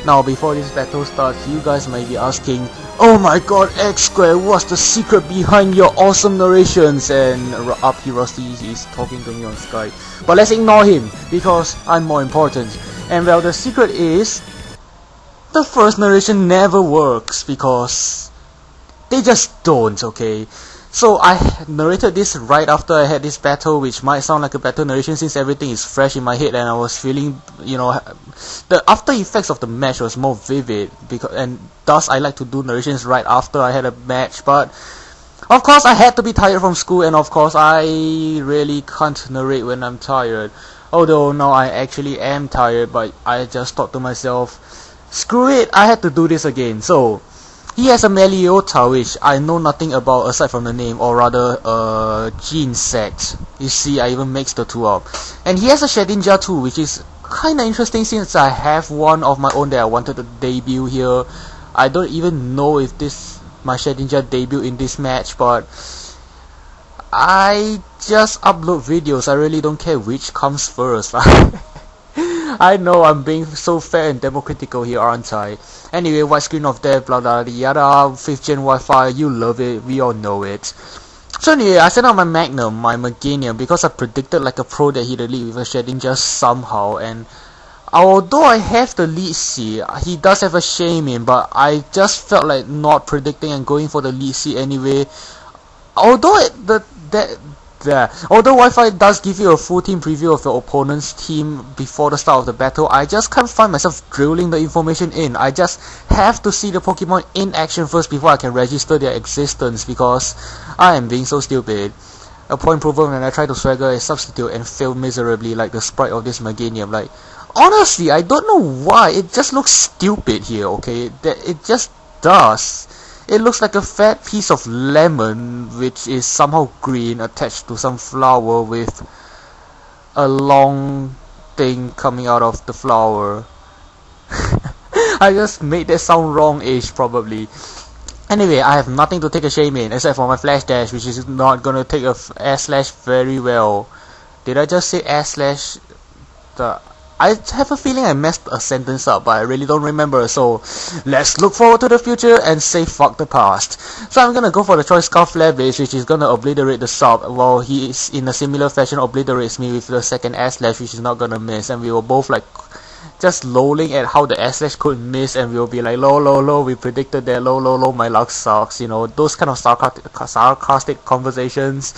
Now before this battle starts, you guys may be asking, oh my god, X Square, what's the secret behind your awesome narrations? And up here Rusty is talking to me on Skype. But let's ignore him, because I'm more important. And well, the secret is, the first narration never works, because they just don't, okay? So I narrated this right after I had this battle, which might sound like a battle narration since everything is fresh in my head and I was feeling, you know, the after effects of the match was more vivid, and thus I like to do narrations right after I had a match. But of course I had to be tired from school, and of course I really can't narrate when I'm tired. Although now I actually am tired, but I just thought to myself, screw it, I had to do this again. So he has a Meliota, which I know nothing about aside from the name, or rather a gene set. You see, I even mixed the two up. And he has a Shedinja too, which is kinda interesting since I have one of my own that I wanted to debut here. I don't even know if my Shedinja debut in this match, but I just upload videos. I really don't care which comes first. I know I'm being so fair and democratical here, aren't I? Anyway, white screen of death, blah blah yada, 5th gen Wi-Fi, you love it, we all know it. So anyway, I sent out my Magnum, my Meganium, because I predicted like a pro that he'd lead with a Shedinja somehow, and although I have the lead C, he does have a Shaman, but I just felt like not predicting and going for the lead C anyway. Although although Wi-Fi does give you a full team preview of your opponent's team before the start of the battle, I just can't find myself drilling the information in. I just have to see the Pokemon in action first before I can register their existence, because I am being so stupid. A point proven when I try to swagger a substitute and fail miserably like the sprite of this Meganium. Like, honestly, I don't know why, it just looks stupid here, okay? It just does. It looks like a fat piece of lemon which is somehow green attached to some flower with a long thing coming out of the flower. I just made that sound wrong-ish probably. Anyway, I have nothing to take a shame in except for my flash dash, which is not gonna take a air slash very well. Did I just say air slash? I have a feeling I messed a sentence up, but I really don't remember, so let's look forward to the future and say fuck the past. So I'm gonna go for the Choice Scarf Flare Blade, which is gonna obliterate the sub, while he is in a similar fashion obliterates me with the second air slash, which is not gonna miss, and we were both like just lolling at how the air slash could miss, and we'll be like, lol, we predicted that, lol, my luck sucks, you know, those kind of sarcastic conversations.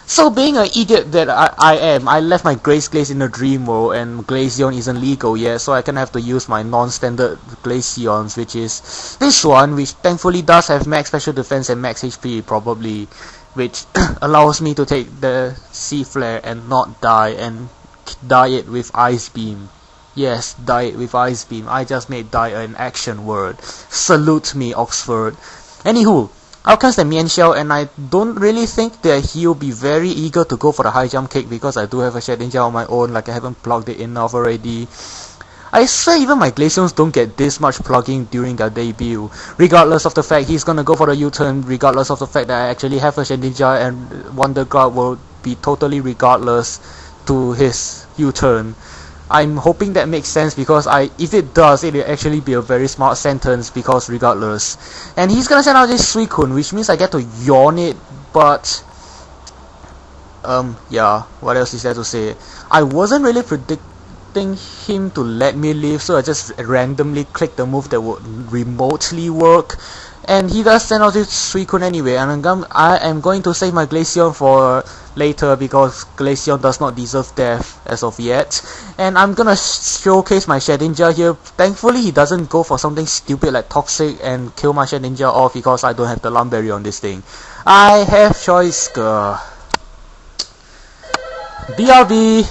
So being an idiot that I am, I left my Grace Glaze in the Dream World, and Glaceon isn't legal yet, so I can have to use my non-standard Glaceons, which is this one, which thankfully does have max special defense and max HP probably, which allows me to take the Sea Flare and not die, and die it with Ice Beam. Yes, die it with Ice Beam. I just made die an action word. Salute me, Oxford. Anywho, out comes the Mienshao, and I don't really think that he'll be very eager to go for the high jump kick because I do have a Shedinja on my own, like I haven't plugged it enough already. I swear even my Glaceons don't get this much plugging during their debut. Regardless of the fact he's gonna go for the U-turn, regardless of the fact that I actually have a Shedinja, and Wonder Guard will be totally regardless to his U-turn. I'm hoping that makes sense, because if it does, it'll actually be a very smart sentence, because regardless. And he's gonna send out this Suicune, which means I get to yawn it, but yeah, what else is there to say? I wasn't really predicting him to let me live, so I just randomly clicked the move that would remotely work. And he does send out this Suicune anyway, and I am going to save my Glaceon for later, because Glaceon does not deserve death as of yet. And I'm gonna showcase my Shedinja here. Thankfully he doesn't go for something stupid like Toxic and kill my Shedinja off, because I don't have the Lumberry on this thing. I have choice. BRB!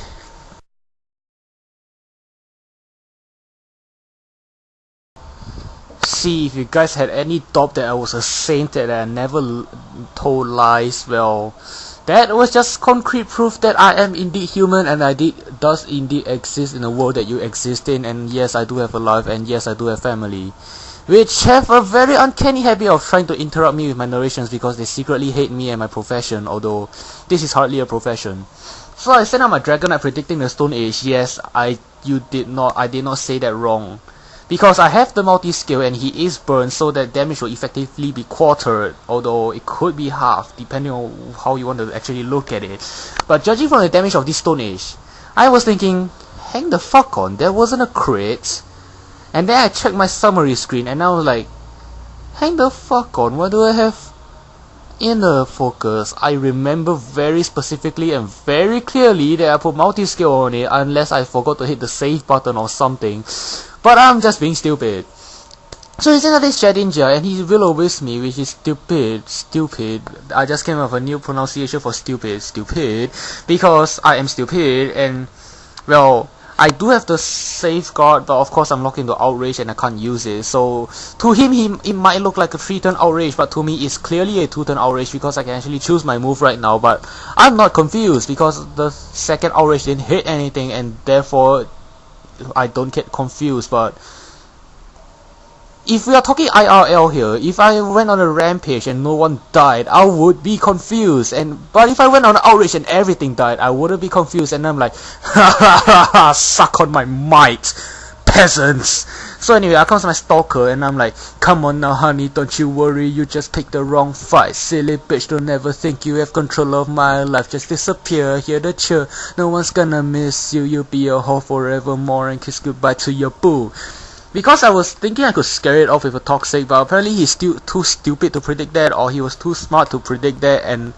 See, if you guys had any doubt that I was a saint, that I never told lies, well, that was just concrete proof that I am indeed human, and I does indeed exist in a world that you exist in, and yes, I do have a life, and yes, I do have family, which have a very uncanny habit of trying to interrupt me with my narrations because they secretly hate me and my profession, although this is hardly a profession. So I sent out my Dragonite predicting the Stone Age. Yes, I did not say that wrong. because I have the multi-skill and he is burned, so that damage will effectively be quartered, although it could be half depending on how you want to actually look at it. But judging from the damage of this Stone Age, I was thinking, hang the fuck on, there wasn't a crit. And then I checked my summary screen and I was like, hang the fuck on, what do I have? Inner focus. I remember very specifically and very clearly that I put multi-skill on it, unless I forgot to hit the save button or something. But I'm just being stupid. So he's in this challenger and he will with me, which is stupid. I just came up with a new pronunciation for stupid, because I am stupid, and well, I do have the safeguard, but of course I'm locked into outrage and I can't use it. So to him, it might look like a 3-turn outrage, but to me it's clearly a 2-turn outrage because I can actually choose my move right now. But I'm not confused because the second outrage didn't hit anything, and therefore I don't get confused. But if we are talking IRL here, if I went on a rampage and no one died, I would be confused. But if I went on an outrage and everything died, I wouldn't be confused. And I'm like, ha ha ha ha, suck on my might, peasants. So anyway, I comes my stalker and I'm like, come on now honey, don't you worry, you just picked the wrong fight. Silly bitch, don't ever think you have control of my life. Just disappear, hear the cheer. No one's gonna miss you, you'll be a whore forevermore, and kiss goodbye to your boo. Because I was thinking I could scare it off with a toxic, but apparently he's still too stupid to predict that, or he was too smart to predict that, and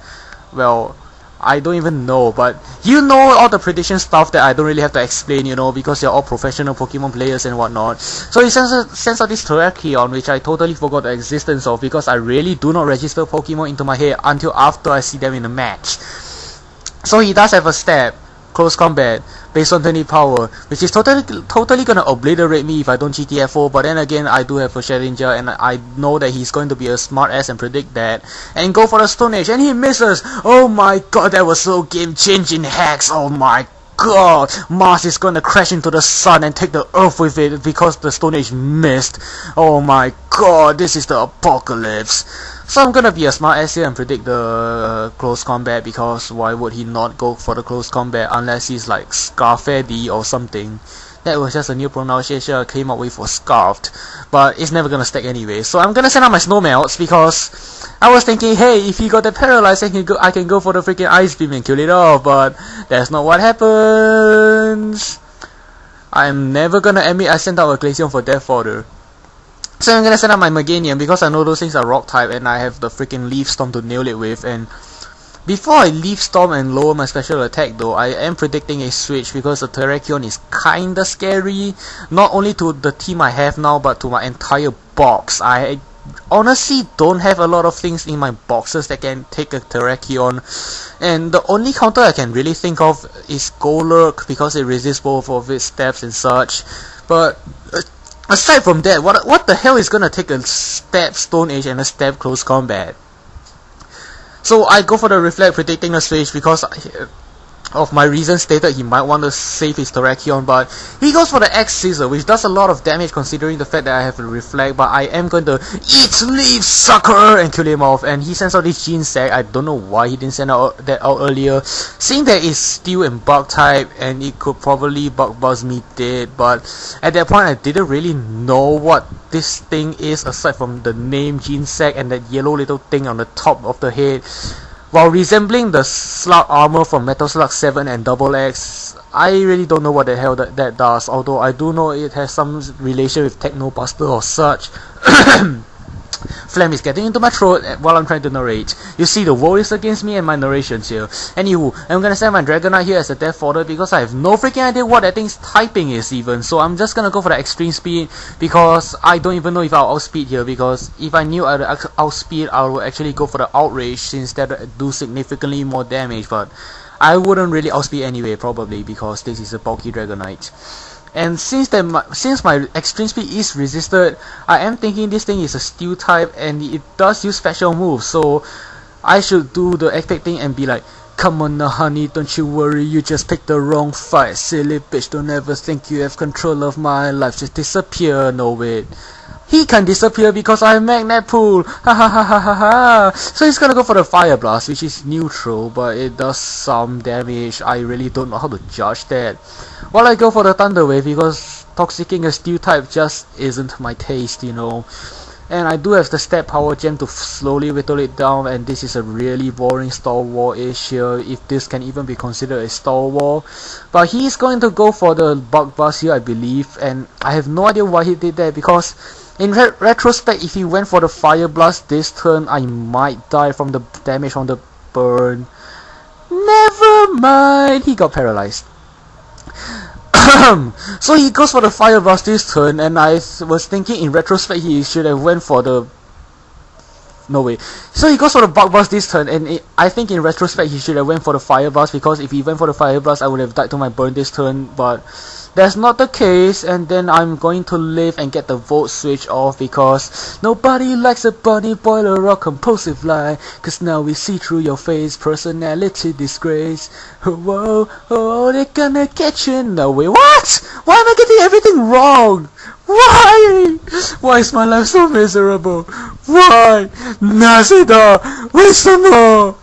well, I don't even know. But you know all the prediction stuff that I don't really have to explain, you know, because you're all professional Pokemon players and whatnot. So he sends out this Terrakion, which I totally forgot the existence of because I really do not register Pokemon into my head until after I see them in a match. So he does have a stab, close combat, based on 20 power, which is totally gonna obliterate me if I don't GTFO. But then again, I do have a challenger and I know that he's going to be a smart ass and predict that and go for the Stone Age, and he misses. Oh my god, that was so game changing hacks. Oh my god, Mars is gonna crash into the sun and take the earth with it because the Stone Age missed. Oh my god, this is the apocalypse. So I'm gonna be a smart ass here and predict the close combat, because why would he not go for the close combat unless he's like Scarfeddy or something. That was just a new pronunciation I came up with for Scarfed, but it's never gonna stack anyway. So I'm gonna send out my Snowmelts because I was thinking, hey, if he got that paralyzed, I can go for the freaking Ice Beam and kill it off, but that's not what happens. I'm never gonna admit I sent out a Glaceon for Death Fodder. So I'm gonna send out my Meganium because I know those things are rock type and I have the freaking Leaf Storm to nail it with. And before I Leaf Storm and lower my special attack though, I am predicting a switch because the Terrakion is kinda scary, not only to the team I have now but to my entire box. I honestly don't have a lot of things in my boxes that can take a Terrakion, and the only counter I can really think of is Golurk because it resists both of its stabs and such. But aside from that, what the hell is gonna take a stab Stone Age and a stab close combat? So I go for the Reflect, predicting the switch because of my reasons stated he might want to save his Terrakion, but he goes for the X Scissor, which does a lot of damage considering the fact that I have a Reflect, but I am going to eat leaf sucker and kill him off. And he sends out this Gene Sack. I don't know why he didn't send that out earlier, seeing that it's Steel and Bug type and it could probably Bug Buzz me dead, but at that point I didn't really know what this thing is aside from the name Gene Sack and that yellow little thing on the top of the head. While resembling the Slug armor from Metal Slug 7 and Double X, I really don't know what the hell that does, although I do know it has some relation with Techno Buster or such. Phlegm is getting into my throat while I'm trying to narrate. You see, the world is against me and my narrations here. Anywho, I'm gonna send my Dragonite here as a death fodder because I have no freaking idea what that thing's typing is even. So I'm just gonna go for the extreme speed because I don't even know if I'll outspeed here, because if I knew I'd outspeed, I would actually go for the outrage since that would do significantly more damage, but I wouldn't really outspeed anyway probably because this is a bulky Dragonite. And since my extreme speed is resisted, I am thinking this thing is a steel type and it does use special moves, so I should do the epic thing and be like, come on now honey, don't you worry, you just picked the wrong fight. Silly bitch, don't ever think you have control of my life, just disappear. No wait, he can disappear because I have Magnet Pool. Ha ha ha ha ha ha. So he's gonna go for the Fire Blast, which is neutral, but it does some damage. I really don't know how to judge that. While I go for the Thunder Wave because Toxicking a steel type just isn't my taste, you know. And I do have the stat power gem to slowly whittle it down, and this is a really boring Star War issue, if this can even be considered a Star War. But he's going to go for the bug bust here, I believe, and I have no idea why he did that, because in retrospect, if he went for the fire blast this turn, I might die from the damage from the burn. Never mind, he got paralyzed. So he goes for the fire blast this turn, and I was thinking in retrospect he should have went for the... No way. So he goes for the bug blast this turn, and I think in retrospect he should have went for the fire blast, because if he went for the fire blast I would have died to my burn this turn, but that's not the case. And then I'm going to live and get the volt switch off, because nobody likes a bunny boiler or compulsive lie, cause now we see through your face, personality disgrace. Whoa, oh, they're gonna get you. No way. What? Why am I getting everything wrong? Why? Why is my life so miserable? Why? Nazida, wait some more.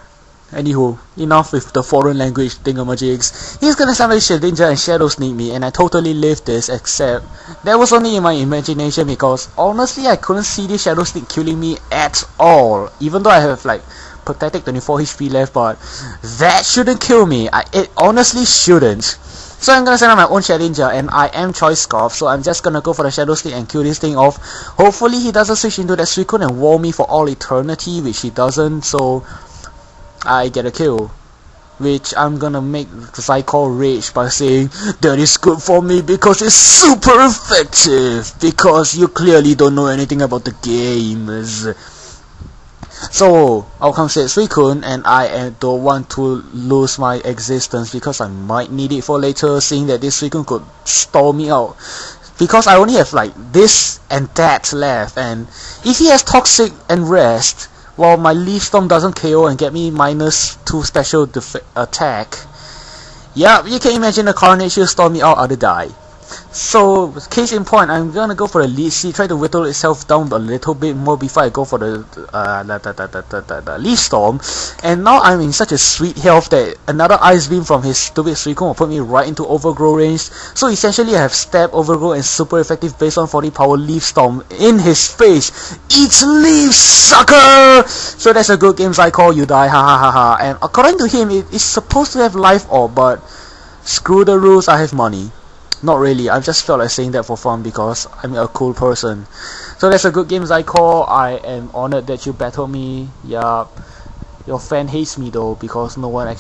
Anywho, enough with the foreign language thingamajigs. He's gonna summon Shedinja and Shadow Sneak me, and I totally lived this, except that was only in my imagination, because honestly I couldn't see this Shadow Sneak killing me at all, even though I have like pathetic 24 HP left, but that shouldn't kill me. It honestly shouldn't. So I'm gonna send out my own Shedinja, and I am Choice Scarf, so I'm just gonna go for the Shadow Sneak and kill this thing off. Hopefully he doesn't switch into that Suicune and wall me for all eternity, which he doesn't, so I get a kill, which I'm gonna make Zycor rage by saying that is good for me because it's super effective, because you clearly don't know anything about the games. So outcome said Suicune, and I don't want to lose my existence because I might need it for later, seeing that this Suicune could stall me out, because I only have like this and that left, and if he has Toxic and Rest, while my Leaf Storm doesn't KO and get me -2 special attack, yeah, you can imagine the Carnage will storm me out, I'll die. So, case in point, I'm gonna go for the Leaf Seed, try to whittle itself down a little bit more before I go for the Leaf Storm. And now I'm in such a sweet health that another Ice Beam from his stupid Suicune will put me right into Overgrow range. So essentially I have Stab, Overgrow, and super effective base 140 power Leaf Storm in his face. Eat leaves, sucker! So that's a good game, Zycor, you die, ha ha ha ha. And according to him, it is supposed to have Life Orb, but screw the rules, I have money. Not really, I just felt like saying that for fun because I'm a cool person. So that's a good game, Zycor. I am honored that you battled me. Yeah, your fan hates me though, because no one actually